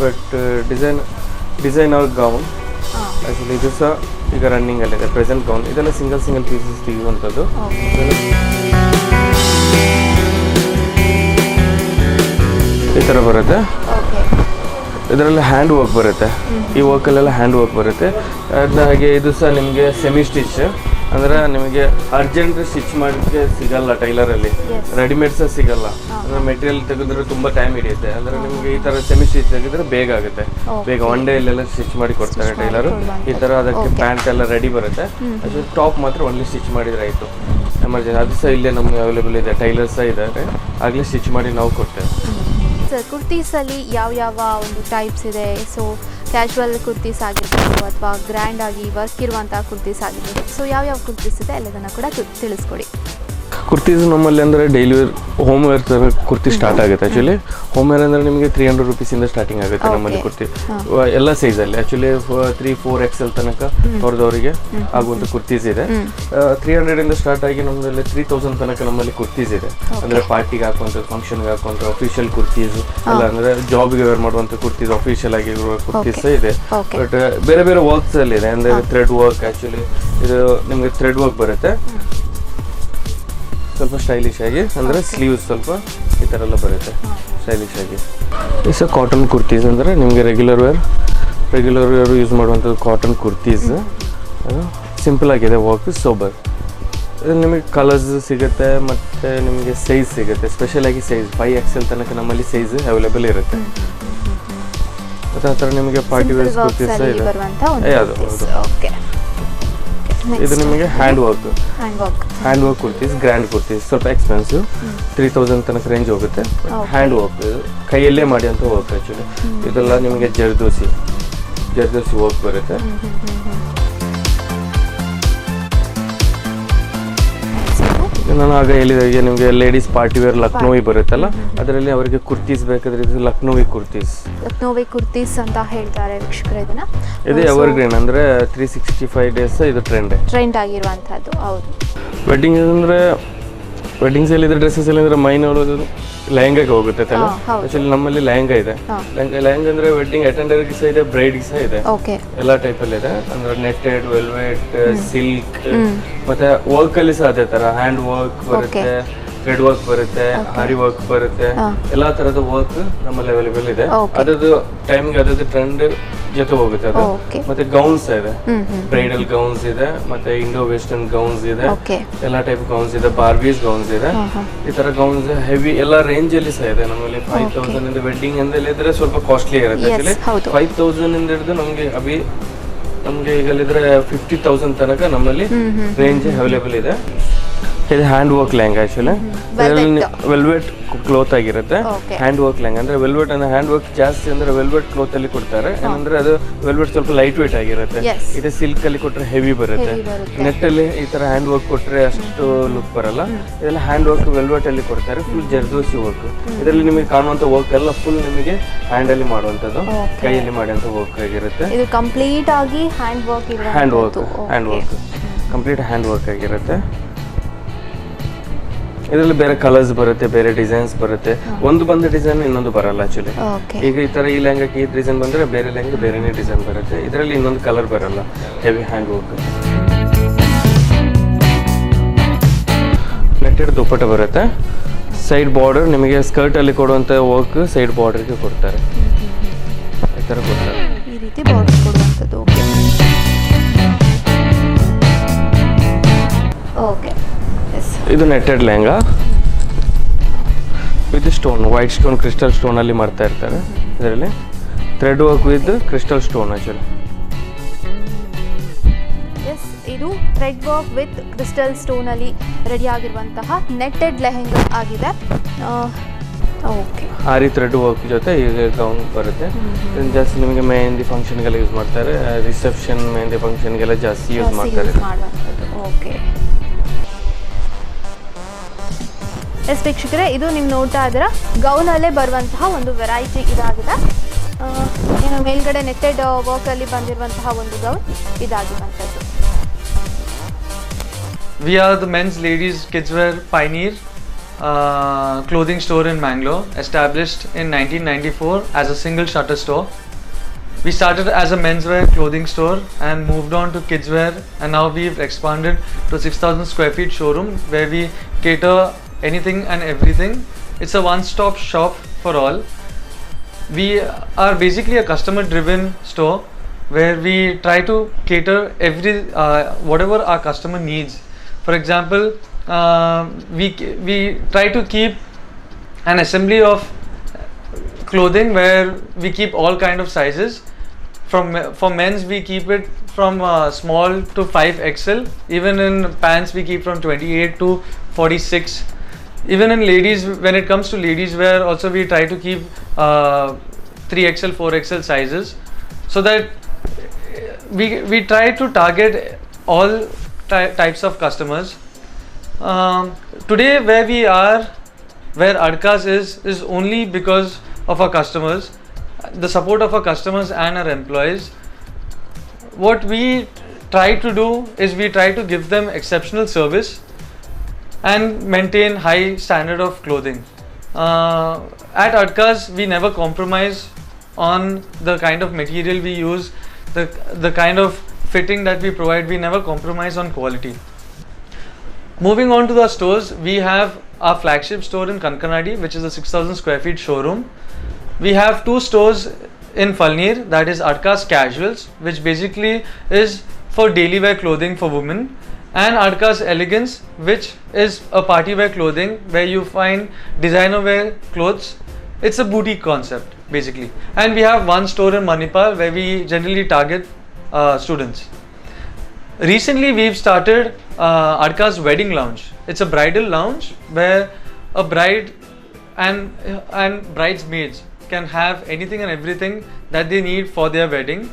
Speaker 3: ಬಟ್ ಡಿಸೈನರ್ ಗೌನ್ ಆ್ಯಕ್ಚುಲಿ ಇದು ಸಹ ಈಗ ರನ್ನಿಂಗ್ ಅಲ್ಲಿದೆ. ಪ್ರೆಸೆಂಟ್ ಗೌನ್ ಇದೆಲ್ಲ ಸಿಂಗಲ್ ಪೀಸಸ್ ತೆಗೆಯುವಂಥದ್ದು. ಈ ಥರ ಬರುತ್ತೆ. ಇದರಲ್ಲಿ ಹ್ಯಾಂಡ್ ವರ್ಕ್ ಬರುತ್ತೆ. ಈ ವರ್ಕಲ್ಲೆಲ್ಲ ಹ್ಯಾಂಡ್ ವರ್ಕ್ ಬರುತ್ತೆ. ಹಾಗೆ ಇದು ಸಹ ನಿಮಗೆ ಸೆಮಿ ಸ್ಟಿಚ್, ಅಂದರೆ ನಿಮಗೆ ಅರ್ಜೆಂಟ್ ಸ್ಟಿಚ್ ಮಾಡೋಕ್ಕೆ ಸಿಗಲ್ಲ ಟೈಲರಲ್ಲಿ, ರೆಡಿಮೇಡ್ ಸಹ ಸಿಗಲ್ಲ. ಅಂದರೆ ಮೆಟೀರಿಯಲ್ ತೆಗೆದ್ರೆ ತುಂಬ ಟೈಮ್ ಹಿಡಿಯುತ್ತೆ. ಅಂದರೆ ನಿಮಗೆ ಈ ಥರ ಸೆಮಿ ಸ್ಟಿಚ್ ತೆಗೆದ್ರೆ ಬೇಗ ಆಗುತ್ತೆ, ಬೇಗ ಒನ್ ಡೇ ಇಲ್ಲೆಲ್ಲ ಸ್ಟಿಚ್ ಮಾಡಿ ಕೊಡ್ತಾರೆ ಟೈಲರು. ಈ ಥರ ಅದಕ್ಕೆ ಪ್ಯಾಂಟ್ ಎಲ್ಲ ರೆಡಿ ಬರುತ್ತೆ. ಅದು ಟಾಪ್ ಮಾತ್ರ ಒನ್ಲಿ ಸ್ಟಿಚ್ ಮಾಡಿದ್ರೆ ಆಯಿತು. ಎಮರ್ಜೆನ್ಸಿ ಅದು ಸಹ ಇಲ್ಲೇ ನಮಗೆ ಅವೈಲೇಬಲ್ ಇದೆ, ಟೈಲರ್ ಸಹ ಇದ್ದಾರೆ, ಆಗಲೇ ಸ್ಟಿಚ್ ಮಾಡಿ ನಾವು ಕೊಡ್ತೇವೆ.
Speaker 1: ಸರ್ ಕುರ್ತೀಸಲ್ಲಿ ಯಾವ ಒಂದು ಟೈಪ್ಸ್ ಇದೆ? ಸೊ ಕ್ಯಾಶುವಲ್ ಕುರ್ತೀಸ್ ಆಗಿರ್ಬೋದು ಅಥವಾ ಗ್ರ್ಯಾಂಡ್ ಆಗಿ ವರ್ಕ್ ಇರುವಂತಹ ಕುರ್ತೀಸ್ ಆಗಿರ್ಬೋದು. ಸೊ ಯಾವ ಕುರ್ತೀಸ್ ಇದೆ ಎಲ್ಲದನ್ನು ಕೂಡ ತಿಳಿಸ್ಕೊಡಿ.
Speaker 3: ಕುರ್ತೀಸ್ ನಮ್ಮಲ್ಲಿ ಅಂದರೆ ಡೈಲಿ ವೇರ್ ಹೋಮ್ ವೇರ್ ಥರ ಕುರ್ತಿ ಸ್ಟಾರ್ಟ್ ಆಗುತ್ತೆ. ಆ್ಯಕ್ಚುಲಿ ಹೋಮ್ ವೇರ್ ಅಂದರೆ ನಿಮಗೆ 300 ರೂಪೀಸಿಂದ ಸ್ಟಾರ್ಟಿಂಗ್ ಆಗುತ್ತೆ ನಮ್ಮಲ್ಲಿ ಕುರ್ತಿ. ಎಲ್ಲ ಸೈಜಲ್ಲಿ ಆ್ಯಕ್ಚುಲಿ 3-4 XL ತನಕ ಹೊರದವರಿಗೆ ಆಗುವಂಥ ಕುರ್ತೀಸ್ ಇದೆ. 300 ಸ್ಟಾರ್ಟ್ ಆಗಿ ನಮ್ಮಲ್ಲಿ 3000 ತನಕ ನಮ್ಮಲ್ಲಿ ಕುರ್ತೀಸ್ ಇದೆ. ಅಂದರೆ ಪಾರ್ಟಿಗೆ ಹಾಕುವಂಥದ್ದು, ಫಂಕ್ಷನ್ಗೆ ಹಾಕುವಂಥ ಅಫಿಷಿಯಲ್ ಕುರ್ತೀಸ್ ಎಲ್ಲ, ಅಂದರೆ ಜಾಬ್ಗೆ ವೇರ್ ಮಾಡುವಂಥ ಕುರ್ತೀಸ್, ಅಫಿಷಿಯಲ್ ಆಗಿರುವ ಕುರ್ತೀಸ್ ಇದೆ. ಬಟ್ ಬೇರೆ ಬೇರೆ ವರ್ಕ್ಸ್ ಅಲ್ಲಿ ಇದೆ. ಅಂದರೆ ಥ್ರೆಡ್ ವರ್ಕ್, ಆ್ಯಕ್ಚುಲಿ ಇದು ನಿಮಗೆ ಥ್ರೆಡ್ ವರ್ಕ್ ಬರುತ್ತೆ, ಸ್ವಲ್ಪ ಸ್ಟೈಲಿಶ್ ಆಗಿ. ಅಂದರೆ ಸ್ಲೀವ್ಸ್ ಸ್ವಲ್ಪ ಈ ಥರ ಎಲ್ಲ ಬರುತ್ತೆ ಸ್ಟೈಲಿಶ್ ಆಗಿ. ಇಸ್ ಕಾಟನ್ ಕುರ್ತೀಸ್, ಅಂದರೆ ನಿಮಗೆ ರೆಗ್ಯುಲರ್ ವೇರ್ ಯೂಸ್ ಮಾಡುವಂಥದ್ದು ಕಾಟನ್ ಕುರ್ತೀಸ್. ಅದು ಸಿಂಪಲ್ ಆಗಿದೆ, ವರ್ಕ್ ಸೋಬರ್. ಇದು ನಿಮಗೆ ಕಲರ್ಸ್ ಸಿಗುತ್ತೆ ಮತ್ತು ನಿಮಗೆ ಸೈಜ್ ಸಿಗುತ್ತೆ. ಸ್ಪೆಷಲಾಗಿ ಸೈಜ್ 5 XL ತನಕ ನಮ್ಮಲ್ಲಿ ಸೈಜ್ ಅವೈಲೇಬಲ್ ಇರುತ್ತೆ. ಮತ್ತು ಆ ಥರ ನಿಮಗೆ ಪಾರ್ಟಿ ವೇರ್ ಕುರ್ತೀಸ್ ಇದೆ. ಅದು ಇದು ನಿಮಗೆ hand work kurtis, grand kurtis, ಸ್ವಲ್ಪ ಎಕ್ಸ್ಪೆನ್ಸಿವ್, 3000 ತನಕ ರೇಂಜ್ ಹೋಗುತ್ತೆ. ಹ್ಯಾಂಡ್ ವರ್ಕ್, ಕೈಯಲ್ಲೇ ಮಾಡಿ ಅಂತ ವರ್ಕ್ ಆ್ಯಕ್ಚುಲಿ. ಇದೆಲ್ಲ ನಿಮಗೆ ಜರ್ದೋಸಿ ವರ್ಕ್ ಬರುತ್ತೆ. ನಾನು ಆಗ ಹೇಳಿದಾಗೆ ನಿಮಗೆ ಲೇಡೀಸ್ ಪಾರ್ಟಿ ವೇರ್ ಲಕ್ನೋವಿ ಬರುತ್ತಲ್ಲ, ಅದರಲ್ಲಿ ಅವರಿಗೆ ಕುರ್ತೀಸ್ ಬೇಕಾದ್ರೆ ಇದು ಲಕ್ನೋವಿ ಕುರ್ತೀಸ್ ಅಂತ ಹೇಳ್ತಾರೆ ವೀಕ್ಷಕರೇ. ಇದು ಎವರ್ ಗ್ರೀನ್, ಅಂದರೆ 365 ಡೇಸ್ ಇದು ಟ್ರೆಂಡ್
Speaker 1: ಆಗಿರುವಂತದ್ದು. ಹೌದು.
Speaker 3: ವೆಡ್ಡಿಂಗ್ಸ್ ಅಲ್ಲಿ ಡ್ರೆಸ್ಸಸ್ ಅಲ್ಲಿ ಅಂದ್ರೆ ಮೈ ನೋಡೋದು ಲೆಹಂಗಾಗೆ ಹೋಗುತ್ತೆ ತಲೆ. ಆಕ್ಚುಲಿ ನಮ್ಮಲ್ಲಿ ಲೆಹಂಗಾ ಇದೆ. ಲೆಹಂಗಾ ಅಂದ್ರೆ ವೆಡ್ಡಿಂಗ್ ಅಟೆಂಡರ್ಗೆ ಸಹ ಇದೆ, ಬ್ರೈಡ್ಗೆ ಸಹ ಇದೆ, ಎಲ್ಲ ಟೈಪ್ ಅಲ್ಲಿ ಇದೆ. ಅಂದ್ರೆ ನೆಟ್ಟೆಡ್, ವೆಲ್ವೆಟ್, ಸಿಲ್ಕ್, ಮತ್ತೆ ವರ್ಕ್ ಅಲ್ಲಿ ಸಹ ಅದೇ ತರ ಹ್ಯಾಂಡ್ ವರ್ಕ್ ಬರುತ್ತೆ, ಥ್ರೆಡ್ ವರ್ಕ್ ಬರುತ್ತೆ, ಹಾರಿ ವರ್ಕ್ ಬರುತ್ತೆ, ಎಲ್ಲಾ ತರದ ವರ್ಕ್ ನಮ್ಮಲ್ಲಿ ಅವೈಲೇಬಲ್ ಇದೆ. ಅದರದ್ದು ಟೈಮಿಂಗ್ ಅದರದ್ದು ಟ್ರೆಂಡ್ ಜೊತೆ ಹೋಗುತ್ತೆ ಅದು. ಮತ್ತೆ ಗೌನ್ಸ್ ಇದೆ, ಬ್ರೈಡಲ್ ಗೌನ್ಸ್ ಇದೆ, ಮತ್ತೆ ಇಂಡೋ ವೆಸ್ಟರ್ನ್ ಗೌನ್ಸ್ ಇದೆ, ಎಲ್ಲಾ ಟೈಪ್ ಗೌನ್ಸ್ ಇದೆ, ಬಾರ್ಬೀಸ್ ಗೌನ್ಸ್ ಇದೆ. ಈ ತರ ಗೌನ್ಸ್ ಹೆವಿ ಎಲ್ಲ ರೇಂಜ್ ಅಲ್ಲಿ ಸಹ ಇದೆ ನಮ್ಮಲ್ಲಿ. 5000 ಇಂದ ವೆಡ್ಡಿಂಗ್ ಅಂದ್ರೆ ಇದ್ರೆ ಸ್ವಲ್ಪ ಕಾಸ್ಟ್ಲಿ ಇರುತ್ತೆ. ಆಕ್ಚುಲಿ 5000 ಇಂದ ಹಿಡಿದು ನಮ್ಗೆ ಈಗ 50,000 ತನಕ ನಮ್ಮಲ್ಲಿ ರೇಂಜ್ ಅವೈಲೇಬಲ್ ಇದೆ. ಇದು hand work lehenga actually velvet cloth ಆಗಿರುತ್ತೆ. ಹ್ಯಾಂಡ್ ವರ್ಕ್ ಲೆಹಂಗಾ ಅಂದರೆ ವೆಲ್ವೆಟ್ ಅಂದರೆ ಹ್ಯಾಂಡ್ ವರ್ಕ್ ಜಾಸ್ತಿ ಅಂದರೆ ವೆಲ್ವೆಟ್ ಕ್ಲೋತಲ್ಲಿ ಕೊಡ್ತಾರೆ. ಏನಂದರೆ ಅದು ವೆಲ್ವೆಟ್ ಸ್ವಲ್ಪ ಲೈಟ್ ವೇಟ್ ಆಗಿರುತ್ತೆ. ಇದು ಸಿಲ್ಕಲ್ಲಿ ಕೊಟ್ಟರೆ ಹೆವಿ ಬರುತ್ತೆ. ನೆಟ್ಟಲ್ಲಿ ಈ ಥರ ಹ್ಯಾಂಡ್ ವರ್ಕ್ ಕೊಟ್ಟರೆ ಅಷ್ಟು ಲುಕ್ ಬರಲ್ಲ. ಇದೆಲ್ಲ ಹ್ಯಾಂಡ್ ವರ್ಕ್ ವೆಲ್ವೆಟಲ್ಲಿ ಕೊಡ್ತಾರೆ. Full zardozi work. ಇದರಲ್ಲಿ ನಿಮಗೆ ಕಾಣುವಂಥ ವರ್ಕ್ ಎಲ್ಲ ಫುಲ್ ನಿಮಗೆ ಹ್ಯಾಂಡಲ್ಲಿ ಮಾಡುವಂಥದ್ದು, ಕೈಯಲ್ಲಿ ಮಾಡುವಂಥ ವರ್ಕ್ ಆಗಿರುತ್ತೆ.
Speaker 1: ಇದು ಕಂಪ್ಲೀಟ್ ಆಗಿ hand work
Speaker 3: complete hand work ಆಗಿರುತ್ತೆ. ಇದರಲ್ಲಿ ಬೇರೆ ಕಲರ್ಸ್ ಬರುತ್ತೆ, ಬೇರೆ ಡಿಸೈನ್ಸ್ ಬರುತ್ತೆ. ಒಂದು ಬಂದ ಡಿಸೈನ್ ಇನ್ನೊಂದು ಬರಲ್ಲ ಆಕ್ಚುಲಿ. ಈಗ ಈ ತರ ಈ ಲೆಹಂಗಾಕ್ಕೆ ಈ ಡಿಸೈನ್ ಬಂದ್ರೆ ಬೇರೆ ಲೆಹಂಗಾ ಬೇರೆನೇ ಡಿಸೈನ್ ಬರುತ್ತೆ. ಇದರಲ್ಲಿ ಇನ್ನೊಂದು ಕಲರ್ ಬರಲ್ಲ. Heavy hand work. ನೆಟ್ಟೆಡ್ ದುಪ್ಪಟ್ಟ ಬರುತ್ತೆ. ಸೈಡ್ ಬಾರ್ಡರ್ ನಿಮಗೆ ಸ್ಕರ್ಟ್ ಅಲ್ಲಿ ಕೊಡುವಂತ ವರ್ಕ್ ಸೈಡ್ ಬಾರ್ಡರ್ಗೆ ಕೊಡ್ತಾರೆ. ಈ ತರ ಕೊಡ್ತಾರೆ,
Speaker 1: ಈ ರೀತಿ ಬಾರ್ಡರ್ ಕೊಡುವಂತದ್ದು. ಓಕೆ,
Speaker 3: ಇದು netted lehenga with stone, white stone, crystal stone ಅಲ್ಲಿ ಮಾಡ್ತಾ ಇರ್ತಾರೆ. ಇದರಲ್ಲಿ thread work with crystal stone actually.
Speaker 1: Yes, ಇದು thread work with crystal stone ಅಲ್ಲಿ ರೆಡಿ ಆಗಿರುವಂತಹ ನೆಟ್ಟೆಡ್ ಲೆಹಂಗಾ ಆಗಿದೆ. ಓಕೆ,
Speaker 3: ಆರಿ ಥ್ರೆಡ್ ವರ್ಕ್ ಜೊತೆ ಈಗ ಗೌನ್ ಬರುತ್ತೆ. ಜಾಸ್ತಿ ನಿಮಗೆ ಮೆಹಂದಿ ಫಂಕ್ಷನ್ಗೆಲ್ಲ ಯೂಸ್ ಮಾಡ್ತಾರೆ. ರಿಸೆಪ್ಷನ್ ಮೆಹಂದಿ ಫಂಕ್ಷನ್ಗೆಲ್ಲ ಜಾಸ್ತಿ ಯೂಸ್ ಮಾಡ್ತಾರೆ.
Speaker 1: ಓಕೆ ಎಸ್ ವೀಕ್ಷಕರೇ, ಇದು ನೀವು ನೋಡ್ತಾ ಇದ್ದೀರಾ ಗೌನಲ್ಲೇ ಬರುವಂತಹ ಒಂದು ವೆರೈಟಿ ಇದಾಗಿದೆ. ಏನು ಮೇಲ್ಗಡೆ ನೆಟ್ಟೆಡ್ ವರ್ಕಲ್ಲಿ ಬಂದಿರುವಂತಹ ಒಂದು gown ಇದಾಗಿರುವಂಥದ್ದು.
Speaker 2: We are the men's, ladies, kids wear pioneer clothing store in Mangalore, established in 1994 as a single shutter store. We started as a menswear clothing store and moved on to kids wear, and now we've expanded to 6,000 square feet showroom where we cater anything and everything. It's a one-stop shop for all. We are basically a customer-driven store where we try to cater whatever our customer needs. For example, we try to keep an assembly of clothing where we keep all kind of sizes. For men's we keep it from small to 5XL. Even in pants we keep from 28 to 46. Even in ladies, when it comes to ladies wear, also we try to keep 3XL, 4XL sizes, so that we try to target all types of customers. Today where we are, where Adkas is only because of our customers, the support of our customers and our employees. What we try to do is we try to give them exceptional service and maintain high standard of clothing. At Adkas we never compromise on the kind of material we use, the kind of fitting that we provide. We never compromise on quality. Moving on to the stores, we have our flagship store in Kankanadi, which is a 6,000 square feet showroom. We have two stores in Falnir, that is Adkas Casuals, which basically is for daily wear clothing for women, and Adkas Elegance, which is a party wear clothing where you find designer wear clothes. It's a boutique concept basically. And we have one store in Manipal where we generally target students. Recently we've started Adkas Wedding Lounge. It's a bridal lounge where a bride and bridesmaids can have anything and everything that they need for their wedding.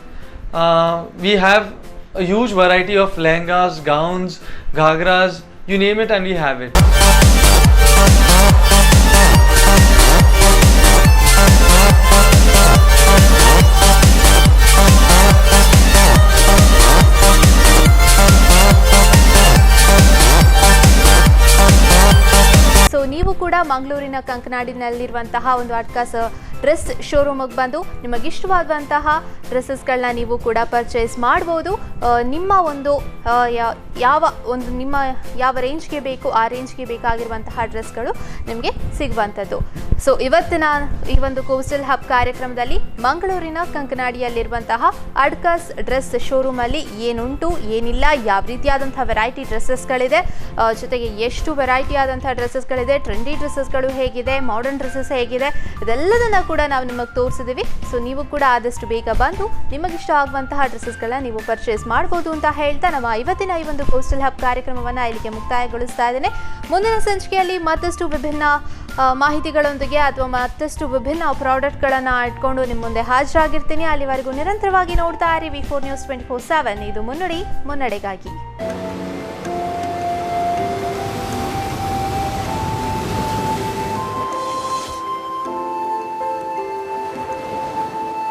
Speaker 2: We have a huge variety of lehengas, gowns, ghagras, you name it and we have it.
Speaker 1: So ನೀವು ಕೂಡ ಮಂಗಳೂರಿನ ಕಂಕನಾಡಿನಲ್ಲಿರುವಂತಹ ಒಂದು ಅಡ್ಕಾಸ್ dress ಶೋರೂಮಿಗೆ ಬಂದು ನಿಮಗಿಷ್ಟವಾದಂತಹ ಡ್ರೆಸ್ಸಸ್ಗಳನ್ನ ನೀವು ಕೂಡ purchase ಮಾಡ್ಬೋದು. ನಿಮ್ಮ ಒಂದು ಯಾವ ರೇಂಜ್ಗೆ ಬೇಕು ಆ ರೇಂಜ್ಗೆ ಬೇಕಾಗಿರುವಂತಹ ಡ್ರೆಸ್ಗಳು ನಿಮಗೆ ಸಿಗುವಂಥದ್ದು. ಸೊ ಇವತ್ತಿನ ಈ ಒಂದು ಕೋಸ್ಟಲ್ ಹಬ್ ಕಾರ್ಯಕ್ರಮದಲ್ಲಿ ಮಂಗಳೂರಿನ ಕಂಕನಾಡಿಯಲ್ಲಿರುವಂತಹ ಅಡ್ಕಾಸ್ ಡ್ರೆಸ್ ಶೋರೂಮಲ್ಲಿ ಏನುಂಟು ಏನಿಲ್ಲ, ಯಾವ ರೀತಿಯಾದಂಥ ವೆರೈಟಿ ಡ್ರೆಸ್ಸಸ್ಗಳಿದೆ, ಜೊತೆಗೆ ಎಷ್ಟು ವೆರೈಟಿ ಆದಂಥ ಡ್ರೆಸ್ಸಸ್ಗಳಿದೆ, ಟ್ರೆಂಡಿ ಡ್ರೆಸ್ಸಸ್ಗಳು ಹೇಗಿದೆ, ಮಾಡರ್ನ್ ಡ್ರೆಸ್ಸಸ್ ಹೇಗಿದೆ, ಇದೆಲ್ಲದನ್ನು ಕೂಡ ನಾವು ನಿಮಗೆ ತೋರಿಸಿದ್ದೀವಿ. ಸೊ ನೀವು ಕೂಡ ಆದಷ್ಟು ಬೇಗ ಬಂದು ಬಂದು ನಿಮಗಿಷ್ಟ ಆಗುವಂತಹ ಡ್ರೆಸ್ಸಸ್ಗಳನ್ನ ನೀವು ಪರ್ಚೇಸ್ ಮಾಡ್ಬೋದು ಅಂತ ಹೇಳ್ತಾ ನಮ್ಮ ಇವತ್ತಿನ ಈ ಒಂದು ಕೋಸ್ಟಲ್ ಹಬ್ ಕಾರ್ಯಕ್ರಮವನ್ನು ಇಲ್ಲಿಗೆ ಮುಕ್ತಾಯಗೊಳಿಸ್ತಾ ಇದ್ದೇನೆ. ಮುಂದಿನ ಸಂಚಿಕೆಯಲ್ಲಿ ಮತ್ತಷ್ಟು ವಿಭಿನ್ನ ಮಾಹಿತಿಗಳೊಂದಿಗೆ ಅಥವಾ ಮತ್ತಷ್ಟು ವಿಭಿನ್ನ ಪ್ರಾಡಕ್ಟ್ಗಳನ್ನು ಇಟ್ಕೊಂಡು ನಿಮ್ಮ ಮುಂದೆ ಹಾಜರಾಗಿರ್ತೀನಿ. ಅಲ್ಲಿವರೆಗೂ ನಿರಂತರವಾಗಿ ನೋಡ್ತಾ ಇರಿ V4 News 24/7. ಇದು ಮುನ್ನಡೆ ಮುನ್ನಡೆಗಾಗಿ.